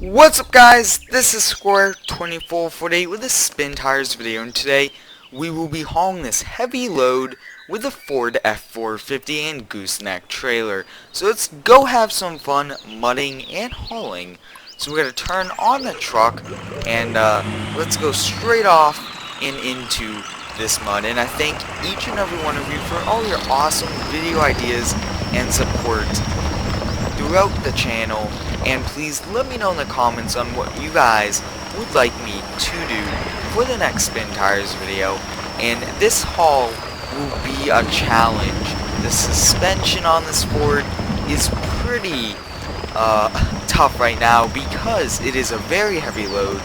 What's up guys, this is Square2448 with a SpinTires video, and today we will be hauling this heavy load with a Ford F450 and gooseneck trailer. So let's go have some fun mudding and hauling. So we're going to turn on the truck and let's go straight off and into this mud. And I thank each and every one of you for all your awesome video ideas and support throughout the channel, and please let me know in the comments on what you guys would like me to do for the next SpinTires video. And this haul will be a challenge. The suspension on this Ford is pretty tough right now because it is a very heavy load,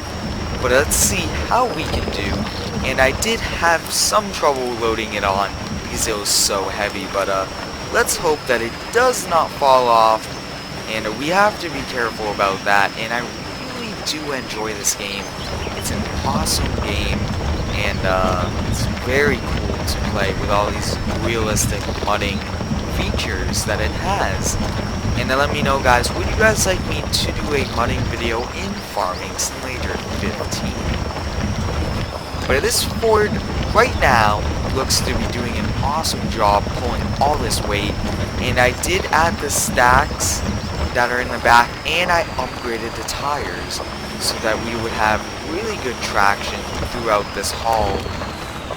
but let's see how we can do. And I did have some trouble loading it on because it was so heavy, but let's hope that it does not fall off. And we have to be careful about that, and I really do enjoy this game. It's an awesome game, and it's very cool to play with all these realistic mudding features that it has. And let me know guys, would you guys like me to do a mudding video in Farming Simulator 15? But this Ford right now looks to be doing an awesome job pulling all this weight, and I did add the stacks that are in the back, and I upgraded the tires so that we would have really good traction throughout this haul.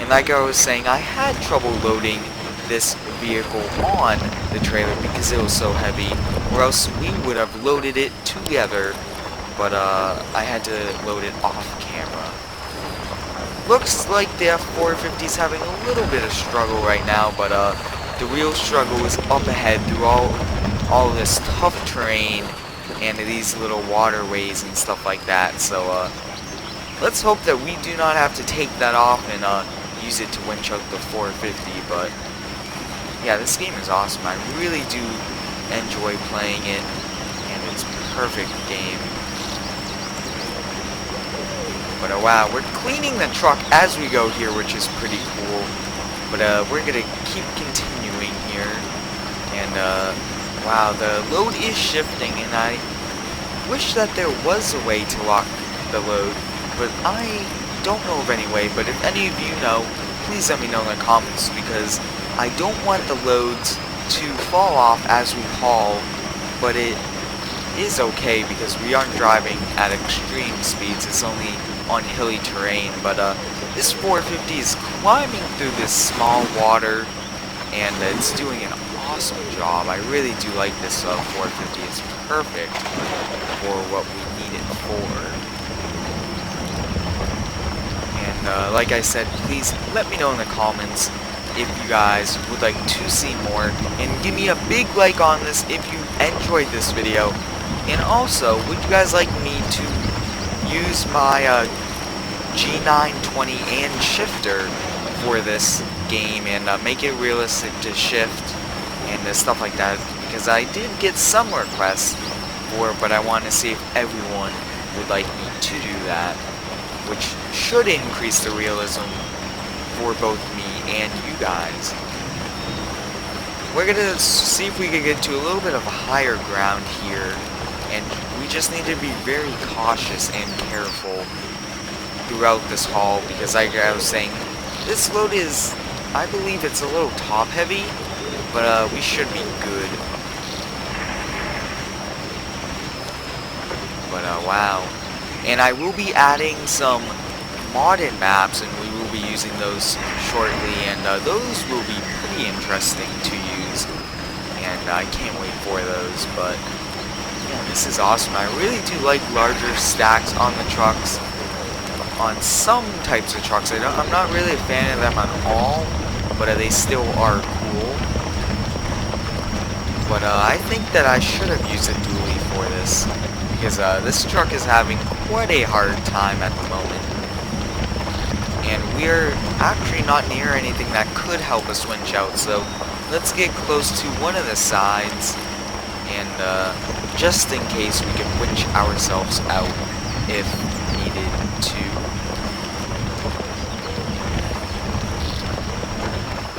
And like I was saying, I had trouble loading this vehicle on the trailer because it was so heavy, or else we would have loaded it together, but I had to load it off camera. Looks like the F450 is having a little bit of struggle right now, but the real struggle is up ahead through all this tough terrain and these little waterways and stuff like that. So let's hope that we do not have to take that off and use it to winch out the 450. But yeah, this game is awesome. I really do enjoy playing it, and it's a perfect game. But wow, we're cleaning the truck as we go here, which is pretty cool. But we're gonna keep continuing here, and wow, the load is shifting, and I wish that there was a way to lock the load, but I don't know of any way. But if any of you know, please let me know in the comments, because I don't want the loads to fall off as we haul, but it is okay because we aren't driving at extreme speeds. It's only on hilly terrain, but this 450 is climbing through this small water, and it's doing an awesome job. I really do like this 450. It's perfect for what we need it for. And like I said, please let me know in the comments if you guys would like to see more, and give me a big like on this if you enjoyed this video. And also, would you guys like me to use my G920 and shifter for this game and make it realistic to shift and stuff like that, because I did get some requests for it, but I want to see if everyone would like me to do that, which should increase the realism for both me and you guys. We're gonna see if we can get to a little bit of a higher ground here, and we just need to be very cautious and careful throughout this haul, because like I was saying, this load is, I believe it's a little top heavy, but we should be good. But wow, and I will be adding some modded maps, and we will be using those shortly, and those will be pretty interesting to use, and I can't wait for those. But yeah, this is awesome. I really do like larger stacks on the trucks, on some types of trucks. I'm not really a fan of them on all, but they still are cool. But I think that I should have used a dually for this, because this truck is having quite a hard time at the moment, and we're actually not near anything that could help us winch out. So let's get close to one of the sides, and just in case we can winch ourselves out if needed to.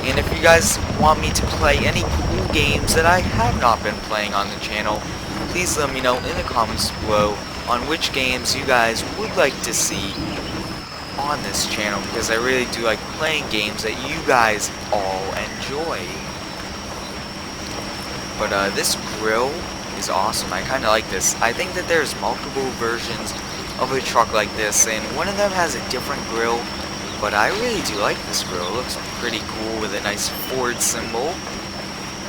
And if you guys want me to play any cool games that I have not been playing on the channel, please let me know in the comments below on which games you guys would like to see on this channel, because I really do like playing games that you guys all enjoy. But this grill is awesome. I kind of like this. I think that there's multiple versions of a truck like this, and one of them has a different grill, but I really do like this grill. It looks pretty cool with a nice Ford symbol.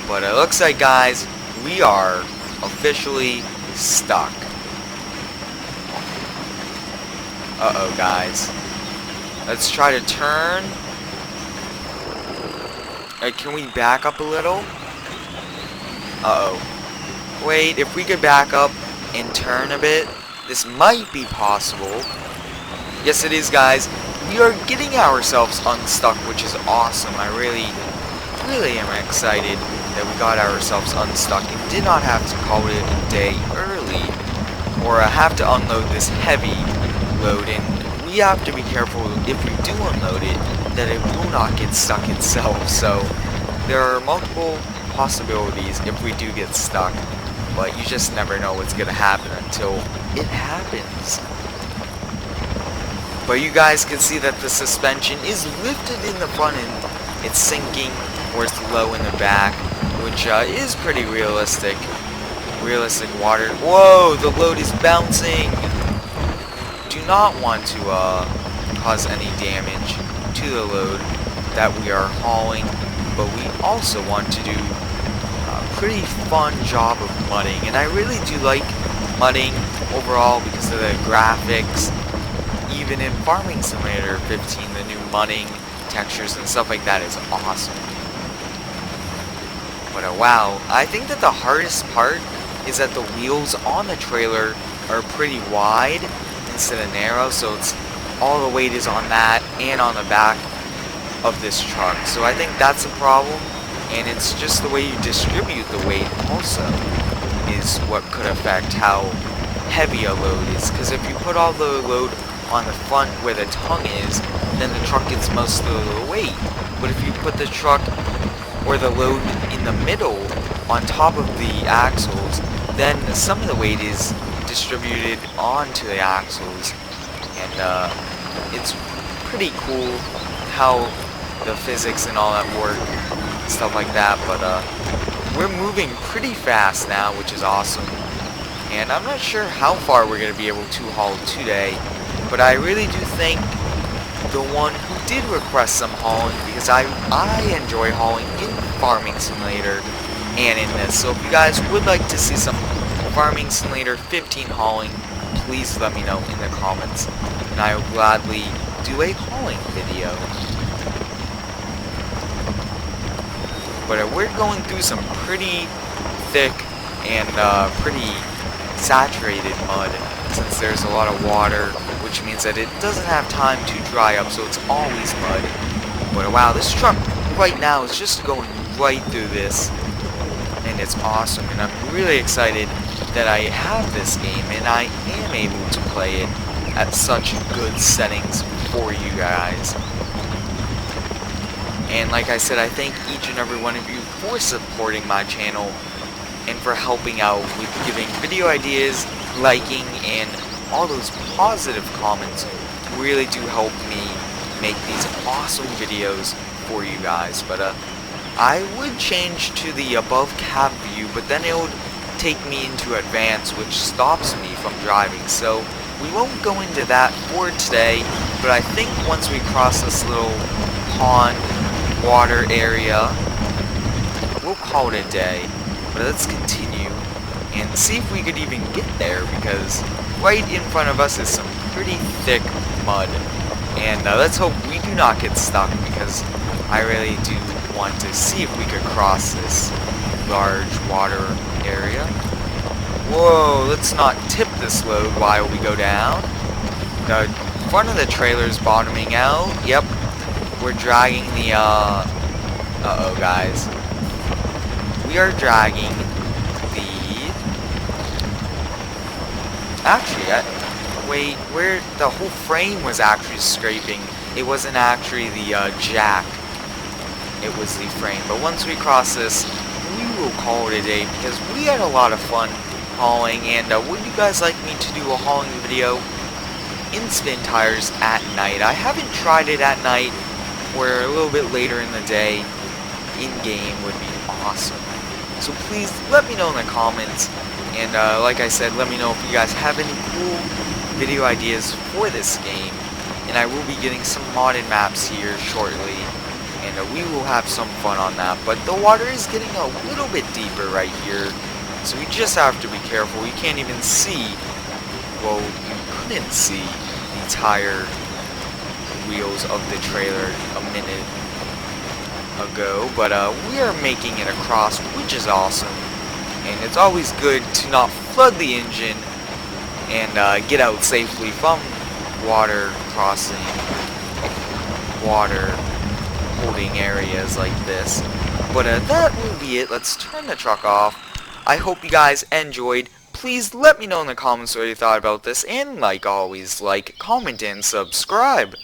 But it looks like, guys, we are officially stuck. Uh-oh, guys. Let's try to turn. Can we back up a little? Uh-oh. Wait, if we could back up and turn a bit, this might be possible. Yes, it is, guys. We are getting ourselves unstuck, which is awesome. I really am excited that we got ourselves unstuck and did not have to call it a day early, or have to unload this heavy load. And we have to be careful if we do unload it that it will not get stuck itself. So there are multiple possibilities if we do get stuck, but you just never know what's gonna happen until it happens. But you guys can see that the suspension is lifted in the front and it's sinking, or it's low in the back, which is pretty realistic. Realistic water. Whoa, the load is bouncing. Do not want to cause any damage to the load that we are hauling, but we also want to do a pretty fun job of mudding. And I really do like mudding overall because of the graphics. Even in Farming Simulator 15, the new mudding textures and stuff like that is awesome. But wow, I think that the hardest part is that the wheels on the trailer are pretty wide instead of narrow, so it's all the weight is on that and on the back of this truck. So I think that's a problem, and it's just the way you distribute the weight also is what could affect how heavy a load is. Because if you put all the load on the front where the tongue is, then the truck gets most of the weight. But if you put the truck or the load in the middle on top of the axles, then some of the weight is distributed onto the axles. And it's pretty cool how the physics and all that work, stuff like that. But we're moving pretty fast now, which is awesome. And I'm not sure how far we're going to be able to haul today, but I really do thank the one who did request some hauling, because I enjoy hauling in Farming Simulator and in this. So if you guys would like to see some Farming Simulator 15 hauling, please let me know in the comments, and I will gladly do a hauling video. But we're going through some pretty thick and pretty saturated mud, since there's a lot of water, which means that it doesn't have time to dry up, so it's always mud. But wow, this truck right now is just going right through this, and it's awesome. And I'm really excited that I have this game and I am able to play it at such good settings for you guys. And like I said, I thank each and every one of you for supporting my channel and for helping out with giving video ideas, liking, and all those positive comments really do help me make these awesome videos for you guys. But I would change to the above cab view, but then it would take me into advanced, which stops me from driving. So we won't go into that for today, but I think once we cross this little pond water area, we'll call it a day. But let's continue and see if we could even get there, because right in front of us is some pretty thick mud. And let's hope we do not get stuck, because I really do want to see if we could cross this large water area. Whoa, let's not tip this load while we go down. The front of the trailer is bottoming out. Yep, we're dragging the, uh-oh, guys. We are dragging the... Actually, wait, where the whole frame was actually scraping. It wasn't actually the jack. It was the frame. But once we cross this, we will call it a day, because we had a lot of fun hauling, and would you guys like me to do a hauling video in SpinTires at night? I haven't tried it at night, where a little bit later in the day, in-game would be awesome. So please let me know in the comments, and like I said, let me know if you guys have any cool video ideas for this game, and I will be getting some modded maps here shortly, and we will have some fun on that. But the water is getting a little bit deeper right here, so we just have to be careful. You can't even see, well, you couldn't see the tire wheels of the trailer a minute ago, but we are making it across, which is awesome. And it's always good to not flood the engine and get out safely from water crossing, water holding areas like this. But that will be it. Let's turn the truck off. I hope you guys enjoyed. Please let me know in the comments what you thought about this, and like always, like, comment, and subscribe.